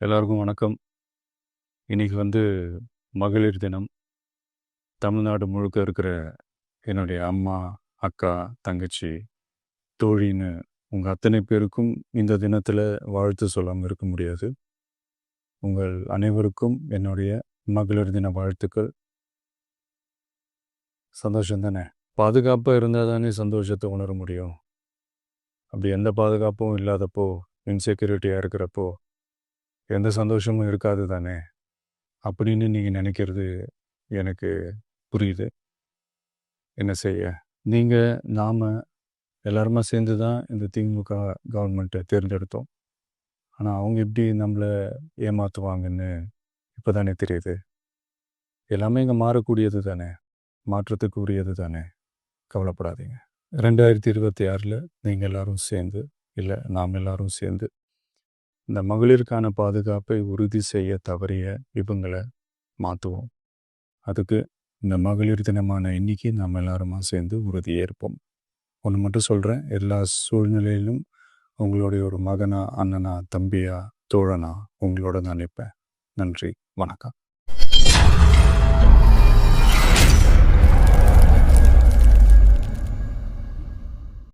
எல்லாருக்கும் வணக்கம். இன்னைக்கு மகளிர் தினம். தமிழ்நாடு முழுக்க இருக்கிற என்னுடைய அம்மா, அக்கா, தங்கச்சி, தோழின்னு உங்க அத்தனை பேருக்கும் இந்த தினத்துல வாழ்த்து சொல்லாம இருக்க முடியாது. உங்கள் அனைவருக்கும் என்னுடைய மகளிர் தின வாழ்த்துக்கள். சந்தோஷம் தானே? பாதுகாப்பாக இருந்தால் தானே சந்தோஷத்தை உணர முடியும். அப்படி எந்த பாதுகாப்பும் இல்லாதப்போ, இன்செக்யூரிட்டியாக இருக்கிறப்போ எந்த சந்தோஷமும் இருக்காது தானே அப்படின்னு நீங்கள் நினைக்கிறது எனக்கு புரியுது. என்ன செய்ய, நீங்கள் நாம் எல்லாருமா சேர்ந்து தான் இந்த திமுக கவர்மெண்ட்டை தேர்ந்தெடுத்தோம். ஆனால் அவங்க எப்படி நம்மளை ஏமாற்றுவாங்கன்னு இப்போ தானே தெரியுது. எல்லாமே இங்கே மாறக்கூடியது தானே, மாற்றத்துக்கு உரியது தானே. கவலைப்படாதீங்க. 2026 நீங்கள் எல்லாரும் சேர்ந்து, இல்லை நாம் எல்லாரும் சேர்ந்து இந்த மகளிருக்கான பாதுகாப்பை உறுதி செய்ய தவறிய இவங்களை மாற்றுவோம். அதுக்கு இந்த மகளிர் தினமான இன்னைக்கு நாம் எல்லாருமா சேர்ந்து உறுதியேற்போம். ஒன்று மட்டும் சொல்கிறேன், எல்லா சூழ்நிலையிலும் உங்களுடைய ஒரு மகனா, அண்ணனா, தம்பியா, தோழனா உங்களோட நான் நிற்பேன். நன்றி, வணக்கம்.